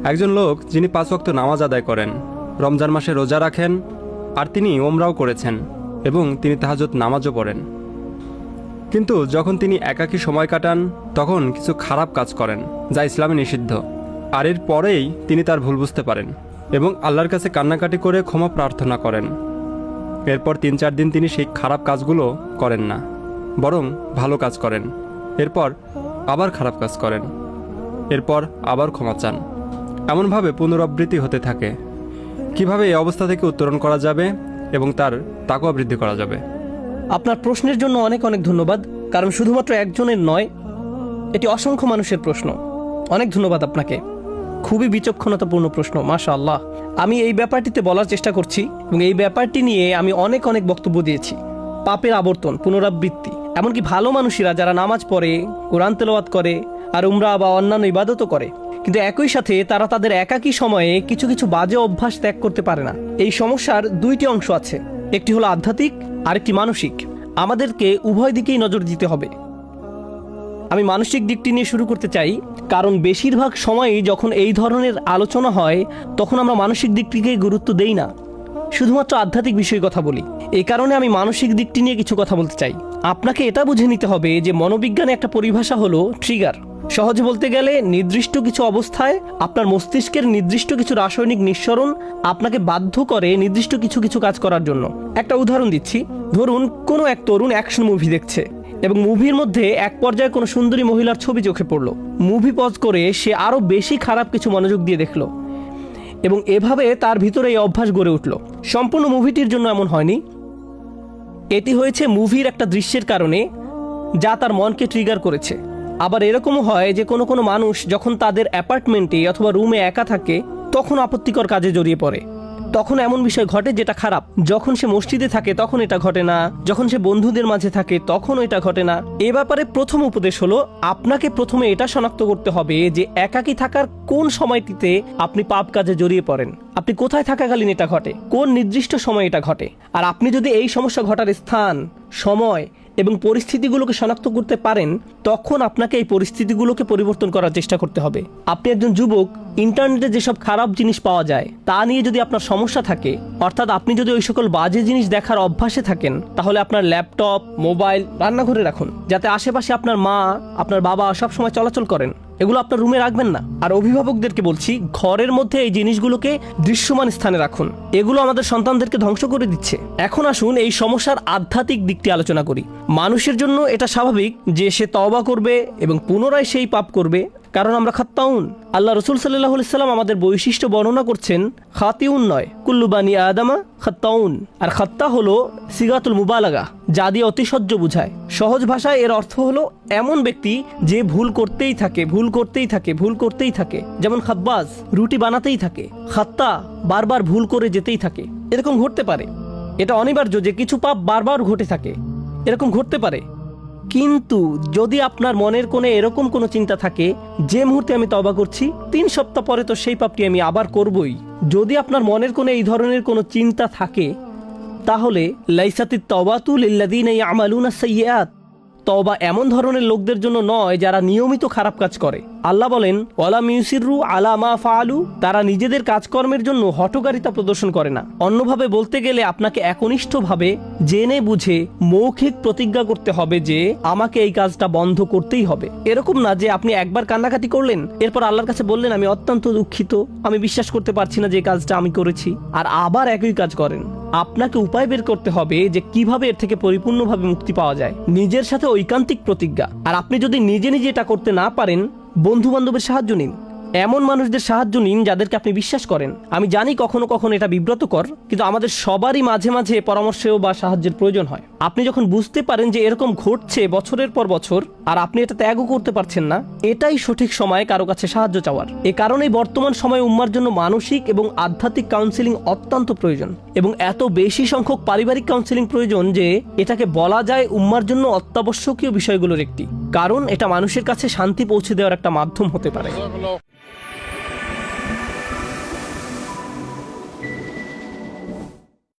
একজন লোক যিনি 5 ওয়াক্ত নামাজ আদায় করেন, রমজান মাসে রোজা রাখেন, আর তিনি ওমরাও করেছেন এবং তিনি তাহাজ্জুদ নামাজও পড়েন। কিন্তু যখন তিনি একাকী সময় কাটান তখন কিছু খারাপ কাজ করেন যা ইসলামে নিষিদ্ধ। আর এর পরেই তিনি তার ভুল বুঝতে পারেন এবং আল্লাহর কাছে কান্নাকাটি করে ক্ষমা প্রার্থনা করেন। এরপর 3-4 দিন তিনি সেই খারাপ কাজগুলো করেন না, বরং ভালো কাজ করেন। এরপর আবার খারাপ কাজ করেন, এরপর আবার ক্ষমা চান। এমনভাবে পুনরাবৃত্তি হতে থাকে। কিভাবে এই অবস্থা থেকে উত্তরণ করা যাবে এবং তার তাকওয়া বৃদ্ধি করা যাবে? আপনার প্রশ্নের জন্য অনেক অনেক ধন্যবাদ, কারণ শুধুমাত্র একজনের নয়, এটি অসংখ্য মানুষের প্রশ্ন। অনেক ধন্যবাদ আপনাকে। খুবই বিচক্ষণতাপূর্ণ প্রশ্ন, মাশাআল্লাহ। আমি এই ব্যাপারটিতে বলার চেষ্টা করছি এবং এই ব্যাপারটি নিয়ে আমি অনেক অনেক বক্তব্য দিয়েছি। পাপের আবর্তন, পুনরাবৃত্তি, এমনকি ভালো মানুষেরা যারা নামাজ পড়ে, কোরআন তেলাওয়াত করে আর উমরা বা অন্যান্য ইবাদতও করে, কিন্তু একই সাথে তারা তাদের একাকী সময়ে কিছু কিছু বাজে অভ্যাস ত্যাগ করতে পারে না। এই সমস্যার দুইটি অংশ আছে, একটি হলো আধ্যাত্মিক, আরেকটি মানসিক। আমাদেরকে উভয় দিকেই নজর দিতে হবে। আমি মানসিক দিকটি নিয়ে শুরু করতে চাই, কারণ বেশিরভাগ সময়ই যখন এই ধরনের আলোচনা হয় তখন আমরা মানসিক দিকটিকে গুরুত্ব দেই না, শুধুমাত্র আধ্যাত্মিক বিষয়ে কথা বলি। এই কারণে আমি মানসিক দিকটি নিয়ে কিছু কথা বলতে চাই। আপনাকে এটা বুঝে নিতে হবে যে মনোবিজ্ঞানে একটা পরিভাষা হলো ট্রিগার। সহজে বলতে গেলে নির্দিষ্ট কিছু অবস্থায় আপনার মস্তিষ্কের নির্দিষ্ট কিছু রাসায়নিক নিঃসরণ আপনাকে বাধ্য করে নির্দিষ্ট কিছু কিছু কাজ করার জন্য। একটা উদাহরণ দিচ্ছি, ধরুন কোনো এক তরুণ অ্যাকশন মুভি দেখছে এবং মুভির মধ্যে এক পর্যায়ে কোনো সুন্দরী মহিলার ছবি চোখে পড়লো। মুভি পজ করে সে আরও বেশি খারাপ কিছু মনোযোগ দিয়ে দেখলো এবং এভাবে তার ভিতরে এই অভ্যাস গড়ে উঠল। সম্পূর্ণ মুভিটির জন্য এমন হয়নি, এটি হয়েছে মুভির একটা দৃশ্যের কারণে যা তার মনকে ট্রিগার করেছে। আবার এরকমও হয় যে কোনো কোনো মানুষ যখন তাদের অ্যাপার্টমেন্টে অথবা রুমে একা থাকে তখন আপত্তিকর কাজে জড়িয়ে পড়ে। তখন এমন বিষয় ঘটে যেটা খারাপ। যখন সে মসজিদে থাকে তখন এটা ঘটে না, যখন সে বন্ধুদের মাঝে থাকে তখন এটা ঘটে না। এ ব্যাপারে প্রথম উপদেশ হলো, আপনাকে প্রথমে এটা শনাক্ত করতে হবে যে একাকী থাকার কোন সময়টিতে আপনি পাপ কাজে জড়িয়ে পড়েন, আপনি কোথায় থাকাকালীন এটা ঘটে, কোন নির্দিষ্ট সময় এটা ঘটে। আর আপনি যদি এই সমস্যা ঘটার স্থান, সময় এবং পরিস্থিতিগুলোকে শনাক্ত করতে পারেন তখন আপনাকে এই পরিস্থিতিগুলোকে পরিবর্তন করার চেষ্টা করতে হবে। আপনি একজন যুবক, ইন্টারনেটে যেসব খারাপ জিনিস পাওয়া যায় তা নিয়ে যদি আপনার সমস্যা থাকে, অর্থাৎ আপনি যদি ওই সকল বাজে জিনিস দেখার অভ্যাসে থাকেন, তাহলে আপনার ল্যাপটপ, মোবাইল রান্নাঘরে রাখুন, যাতে আশেপাশে আপনার মা, আপনার বাবা সবসময় চলাচল করেন। এগুলো আপনার রুমে রাখবেন না। আর অভিভাবকদেরকে বলছি, ঘরের মধ্যে এই জিনিসগুলোকে দৃশ্যমান স্থানে রাখুন। এগুলো আমাদের সন্তানদেরকে ধ্বংস করে দিচ্ছে। এখন আসুন এই সমস্যার আধ্যাত্মিক দিকটি আলোচনা করি। মানুষের জন্য এটা স্বাভাবিক যে সে তওবা করবে এবং পুনরায় সেই পাপ করবে, কারণ আমরা খাত্তাউন। আল্লাহ রসুল সাল্লাল্লাহু আলাইহি সাল্লাম আমাদের বৈশিষ্ট্য বর্ণনা করছেন, খাতিউন নয়, কুল্লু বানি আদামা খাত্তাউন। আর খাত্তা হলো সিগাতুল মুবালাগা, যা দিয়ে অতিশয্য বুঝায়। সহজ ভাষায় এর অর্থ হলো এমন ব্যক্তি যে ভুল করতেই থাকে, ভুল করতেই থাকে, ভুল করতেই থাকে। যেমন খাব্বাজ রুটি বানাতেই থাকে, খাত্তা বারবার ভুল করে যেতেই থাকে। এরকম ঘটতে পারে, এটা অনিবার্য যে কিছু পাপ বারবার ঘটে থাকে, এরকম ঘটতে পারে। কিন্তু যদি আপনার মনের কোণে এরকম কোনো চিন্তা থাকে যে মুহূর্তে আমি তওবা করছি 3 সপ্তাহ পরে তো সেই পাপটি আমি আবার করবই, যদি আপনার মনের কোণে এই ধরনের কোনো চিন্তা থাকে, তাহলে লাইসাতিত তাওবাতু লিল্লাযিনা ইয়ামালুনা সাইয়্যাত, তওবা এমন ধরনের লোকদের জন্য নয় যারা নিয়মিত খারাপ কাজ করে। আল্লাহ বলেন, ওয়ালাম ইউসিররু আলা মা ফাআলু, তারা নিজেদের কাজকর্মের জন্য হঠকারিতা প্রদর্শন করে না। অন্যভাবে বলতে গেলে আপনাকে একনিষ্ঠভাবে জেনে বুঝে মৌখিক প্রতিজ্ঞা করতে হবে যে আমাকে এই কাজটা বন্ধ করতেই হবে। এরকম না যে আপনি একবার কান্নাকাটি করলেন, এরপর আল্লাহর কাছে বললেন আমি অত্যন্ত দুঃখিত, আমি বিশ্বাস করতে পারছি না যে কাজটা আমি করেছি, আর আবার একই কাজ করেন। আপনাকে উপায় বের করতে হবে যে কিভাবে এর থেকে পরিপূর্ণভাবে মুক্তি পাওয়া যায়। নিজের সাথে ঐকান্তিক প্রতিজ্ঞা। আর আপনি যদি নিজে নিজে এটা করতে না পারেন, বন্ধু বান্ধবের সাহায্য নিন, এমন মানুষদের সাহায্য নিন যাদেরকে আপনি বিশ্বাস করেন। আমি জানি কখনো কখনো এটা বিব্রতকর, কিন্তু আমাদের সবারই মাঝে মাঝে পরামর্শেও বা সাহায্যের প্রয়োজন হয়। আপনি যখন বুঝতে পারেন যে এরকম ঘটছে বছরের পর বছর আর আপনি এটা ত্যাগও করতে পারছেন না, এটাই সঠিক সময় কারো কাছে সাহায্য চাওয়ার। এ কারণেই বর্তমান সময়ে উম্মার জন্য মানসিক এবং আধ্যাত্মিক কাউন্সেলিং অত্যন্ত প্রয়োজন, এবং এত বেশি সংখ্যক পারিবারিক কাউন্সেলিং প্রয়োজন যে এটাকে বলা যায় উম্মার জন্য অত্যাবশ্যকীয় বিষয়গুলোর একটি, কারণ এটা মানুষের কাছে শান্তি পৌঁছে দেওয়ার একটা মাধ্যম হতে পারে।